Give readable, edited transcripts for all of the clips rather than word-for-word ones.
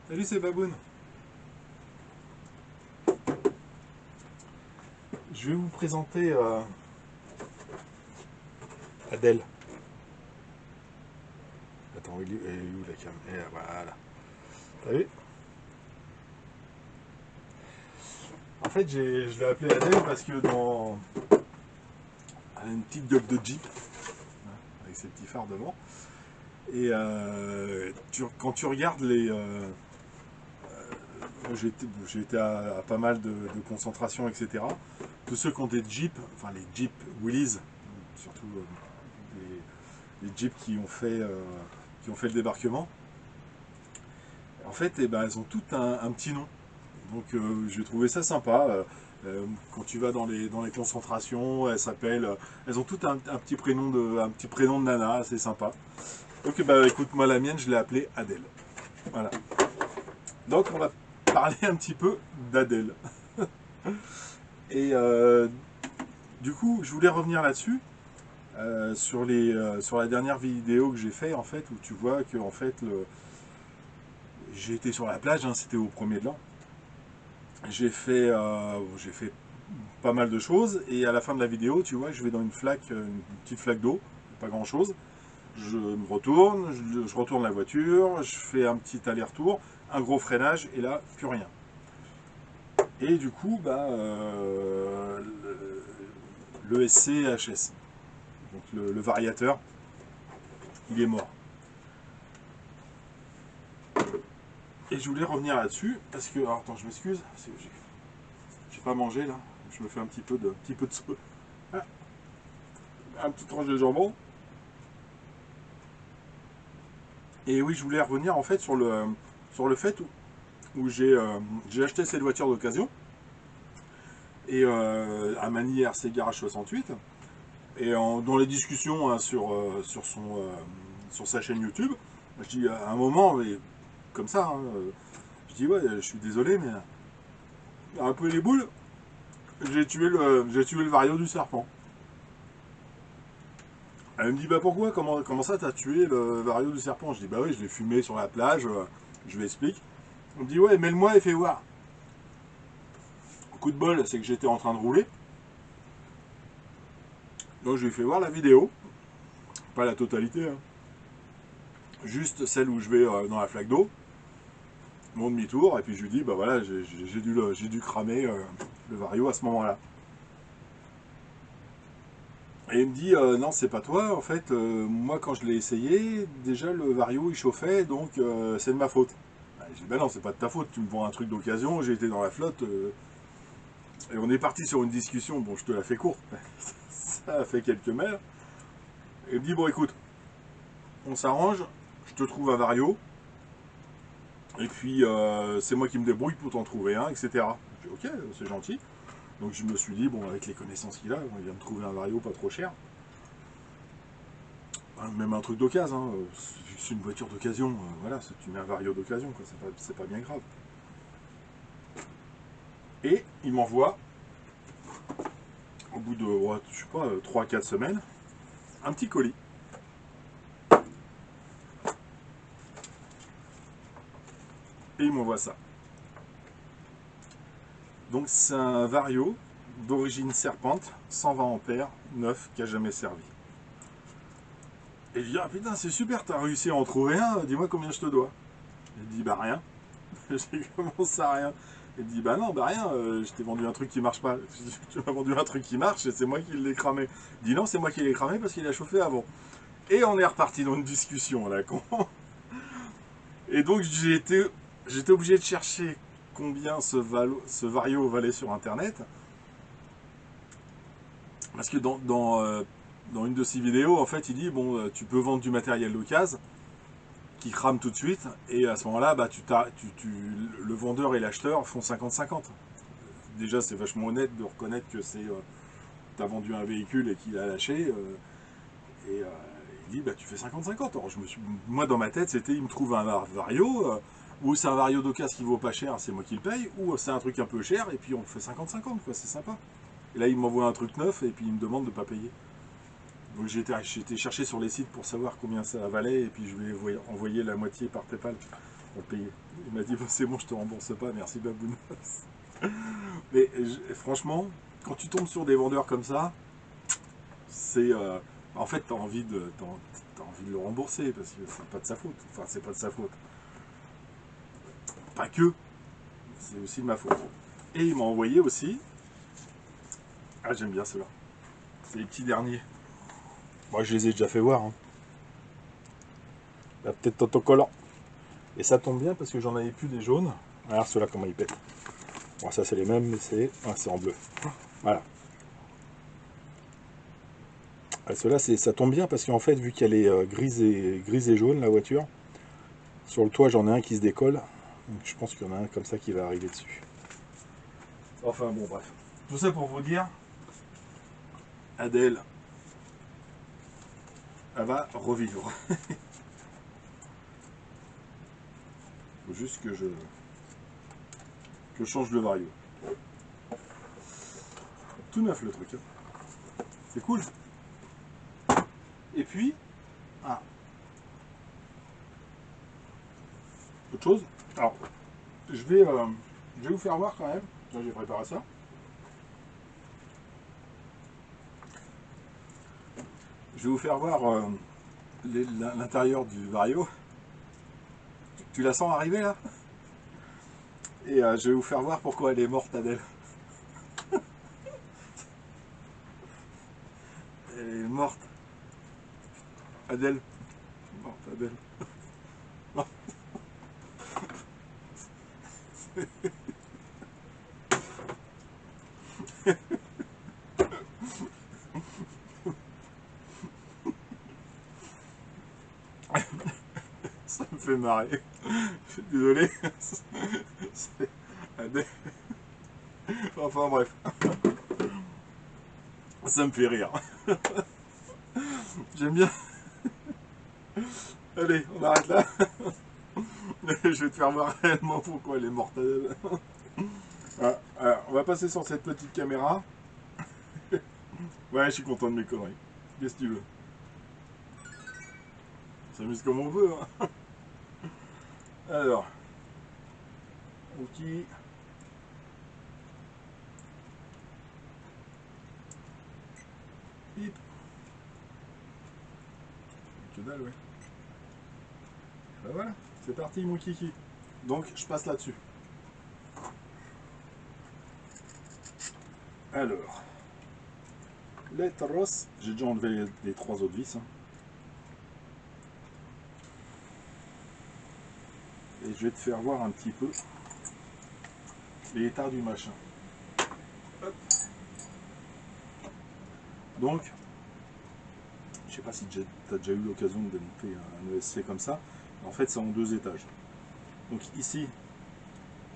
Salut, c'est Baboun. Je vais vous présenter Adèle. Attends, elle est où la cam? Voilà. T'as vu? En fait, je l'ai appelée Adèle parce que elle a une petite gueule de Jeep, hein, avec ses petits phares devant. Et quand tu regardes j'ai été à pas mal de concentrations, etc. Tous ceux qui ont des Jeeps, enfin les Jeeps Willys, surtout les Jeeps qui ont fait le débarquement, en fait, eh ben, elles ont toutes un petit nom. Donc j'ai trouvé ça sympa. Quand tu vas dans les concentrations, elles ont toutes un un petit prénom de nana, assez sympa. Donc bah écoute, moi la mienne, je l'ai appelée Adèle. Voilà. Donc on va parler un petit peu d'Adèle. Et du coup, je voulais revenir là-dessus. Sur la dernière vidéo que j'ai fait en fait, où tu vois que en fait j'ai été sur la plage, hein, c'était au premier de l'an. J'ai fait pas mal de choses et à la fin de la vidéo, tu vois, je vais dans une petite flaque d'eau, pas grand chose. Je me retourne, je retourne la voiture, je fais un petit aller-retour, un gros freinage et là, plus rien. Et du coup, bah, le SCHS, donc le variateur, il est mort. Et je voulais revenir là-dessus parce que, alors, attends, je m'excuse, j'ai pas mangé là, je me fais un petit peu de sauce, un petit tranche de jambon. Et oui, je voulais revenir en fait sur le fait où j'ai acheté cette voiture d'occasion et à Manille RC Garage 68 et dans les discussions hein, sur sa chaîne YouTube, je dis à un moment, mais comme ça, hein, je dis ouais, je suis désolé, mais un peu les boules, j'ai tué le Vario du serpent. Elle me dit bah pourquoi, comment ça t'as tué le Vario du serpent? Je dis bah oui, je l'ai fumé sur la plage, je lui explique. On me dit ouais, mets-le-moi et fais voir. Coup de bol, c'est que j'étais en train de rouler. Donc je lui ai fait voir la vidéo, pas la totalité, hein. Juste celle où je vais dans la flaque d'eau, mon demi-tour, et puis je lui dis bah voilà, j'ai dû cramer le Vario à ce moment-là. Et il me dit non c'est pas toi, en fait moi quand je l'ai essayé, déjà le Vario il chauffait, donc c'est de ma faute. Bah, je dis bah non c'est pas de ta faute, tu me vends un truc d'occasion, j'ai été dans la flotte, et on est parti sur une discussion, bon je te la fais courte, ça a fait quelques mètres. Et il me dit bon écoute, on s'arrange, je te trouve un Vario, et puis c'est moi qui me débrouille pour t'en trouver un, etc. Je dis ok, c'est gentil. Donc je me suis dit, bon, avec les connaissances qu'il a, il vient me trouver un Vario pas trop cher. Même un truc d'occasion, hein. Vu que c'est une voiture d'occasion, voilà, tu mets un Vario d'occasion, quoi, c'est pas bien grave. Et il m'envoie, au bout de, ouais, je sais pas, 3-4 semaines, un petit colis. Et il m'envoie ça. Donc c'est un Vario d'origine serpente, 120 ampères, neuf, qui a jamais servi. Et je dis, ah putain, c'est super, t'as réussi à en trouver un, dis-moi combien je te dois. Il dit, bah rien. Je dis, comment ça, rien? Il dit, bah non, bah rien, je t'ai vendu un truc qui marche pas. Je dis, tu m'as vendu un truc qui marche et c'est moi qui l'ai cramé. Il dit, non, c'est moi qui l'ai cramé parce qu'il a chauffé avant. Et on est reparti dans une discussion, là, con. Et donc, j'étais obligé de chercher combien ce Vario valait sur Internet. Parce que dans une de ses vidéos, en fait, il dit, bon, tu peux vendre du matériel d'occasion qui crame tout de suite. Et à ce moment-là, bah, le vendeur et l'acheteur font 50-50. Déjà, c'est vachement honnête de reconnaître que t'as vendu un véhicule et qu'il a lâché. Et il dit, bah, tu fais 50-50. Alors, moi, dans ma tête, c'était, il me trouve un Vario, ou c'est un Vario d'occasion qui vaut pas cher, c'est moi qui le paye, ou c'est un truc un peu cher, et puis on fait 50-50, quoi, c'est sympa. Et là, il m'envoie un truc neuf, et puis il me demande de pas payer. Donc, j'ai été chercher sur les sites pour savoir combien ça valait, et puis je lui ai envoyé la moitié par PayPal. pour le payer. Il m'a dit, c'est bon, je te rembourse pas, merci Babounos. Mais franchement, quand tu tombes sur des vendeurs comme ça, c'est... en fait, t'as envie de le rembourser, parce que c'est pas de sa faute. Enfin, c'est pas de sa faute. Pas que, c'est aussi de ma faute. Et il m'a envoyé aussi... Ah, j'aime bien ceux-là. C'est les petits derniers. Moi, je les ai déjà fait voir. Hein. Là, peut-être autocollant. Et ça tombe bien parce que j'en avais plus des jaunes. Alors, ceux-là, comment ils pètent. Bon, ça, c'est les mêmes, mais c'est en bleu. Voilà. Ceux-là, ça tombe bien parce qu'en fait, vu qu'elle est grise et jaune, la voiture, sur le toit, j'en ai un qui se décolle. Donc, je pense qu'il y en a un comme ça qui va arriver dessus. Enfin, bon, bref. Tout ça pour vous dire, Adèle, elle va revivre. Faut juste que je change le vario. Tout neuf le truc. Hein. C'est cool. Et puis, ah, autre chose. Alors, je vais vous faire voir quand même. Là, j'ai préparé ça. Je vais vous faire voir l'intérieur du vario. Tu la sens arriver là? Et je vais vous faire voir pourquoi elle est morte, Adèle. Elle est morte. Adèle. Morte, Adèle. Non. Ça me fait marrer. Je suis désolé. Adèle. Enfin bref. Ça me fait rire. J'aime bien. Allez, on arrête là. Je vais te faire voir réellement pourquoi elle est morte. Ah, alors, on va passer sur cette petite caméra. Ouais, je suis content de mes conneries. Qu'est-ce que tu veux? On s'amuse comme on veut. Hein. Alors, outil. Hip. Que dalle, ouais. Ben voilà, c'est parti mon kiki. Donc je passe là-dessus. Alors, les Taros, j'ai déjà enlevé les 3 autres vis. Hein. Et je vais te faire voir un petit peu l'état du machin. Hop. Donc, je sais pas si tu as déjà eu l'occasion de démonter un ESC comme ça. En fait, c'est en 2 étages. Donc ici,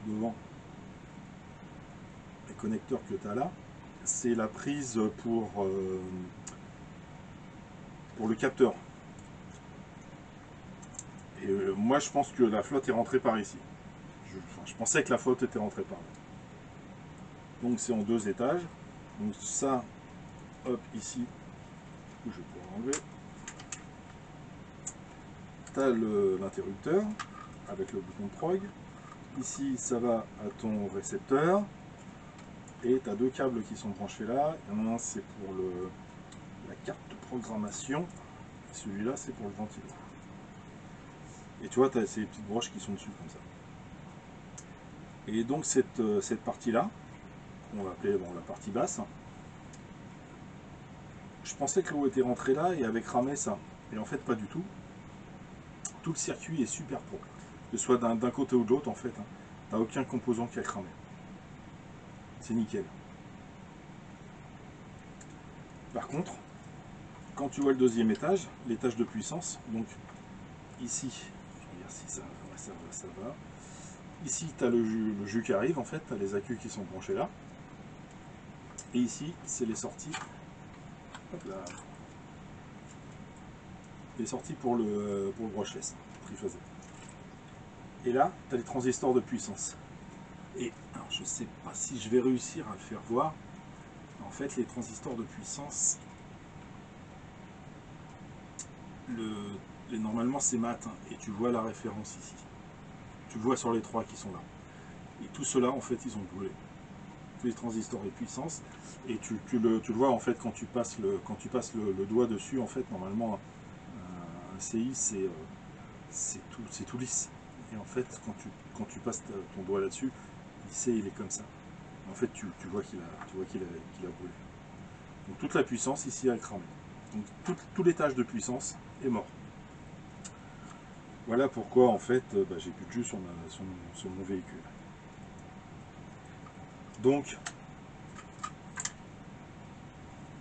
devant les connecteurs que tu as là, c'est la prise pour le capteur. Et moi, je pense que la flotte est rentrée par ici. Je pensais que la flotte était rentrée par là. Donc c'est en 2 étages. Donc ça, hop, ici, je vais pouvoir enlever. Tu as l'interrupteur avec le bouton de prog. Ici, ça va à ton récepteur. Et tu as 2 câbles qui sont branchés là. Il y en a un, c'est pour la carte de programmation. Et celui-là, c'est pour le ventilo. Et tu vois, tu as ces petites broches qui sont dessus comme ça. Et donc cette partie-là, on va appeler la partie basse, je pensais que l'eau était rentrée là et avait cramé ça. Et en fait, pas du tout. Tout le circuit est super propre. Que ce soit d'un côté ou de l'autre, en fait, hein, t'as aucun composant qui a cramé. C'est nickel. Par contre, quand tu vois le 2e étage, l'étage de puissance, donc ici, je regarde si ça va. Ici, tu as le jus qui arrive, en fait, tu as les accus qui sont branchés là. Et ici, c'est les sorties. Hop là. Les sorties pour le brushless, triphasé. Et là, tu as les transistors de puissance. Et alors, je ne sais pas si je vais réussir à le faire voir. En fait, les transistors de puissance, normalement c'est mat, hein, et tu vois la référence ici. tu le vois sur les 3 qui sont là. Et tout cela, en fait, ils ont brûlé. Tous les transistors et puissance. Et tu le vois, en fait, quand tu passes le doigt dessus, en fait, normalement, un CI, c'est tout lisse. Et en fait, quand tu passes ton doigt là-dessus, il est comme ça. En fait, tu vois qu'il a brûlé. Donc toute la puissance ici a cramé. Donc tout l'étage de puissance est mort. Voilà pourquoi en fait j'ai plus de jus sur mon véhicule. Donc,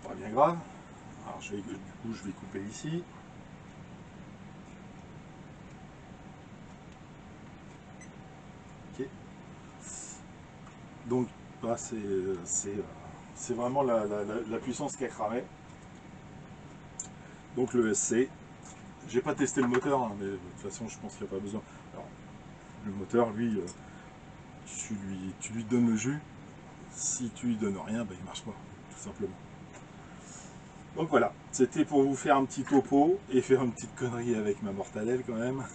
pas bien grave. Alors du coup je vais couper ici. Ok. Donc là c'est vraiment la puissance qui a cramé. Donc le SC. J'ai pas testé le moteur, hein, mais de toute façon je pense qu'il n'y a pas besoin. Alors, le moteur, lui, tu lui donnes le jus. Si tu lui donnes rien, il marche pas, tout simplement. Donc voilà, c'était pour vous faire un petit topo et faire une petite connerie avec ma mortadelle quand même.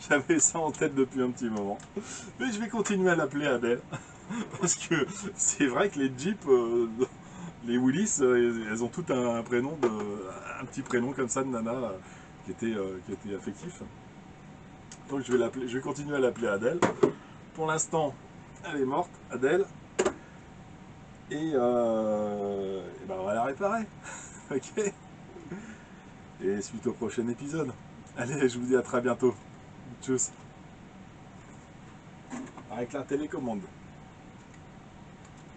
J'avais ça en tête depuis un petit moment. Mais je vais continuer à l'appeler Adèle. Parce que c'est vrai que les Jeeps, les Willys, elles ont tout un prénom, un petit prénom comme ça de nana qui était affectif. Donc je vais continuer à l'appeler Adèle. Pour l'instant, elle est morte, Adèle. Et on va la réparer. Ok. Et suite au prochain épisode. Allez, je vous dis à très bientôt. Tchuss. Avec la télécommande.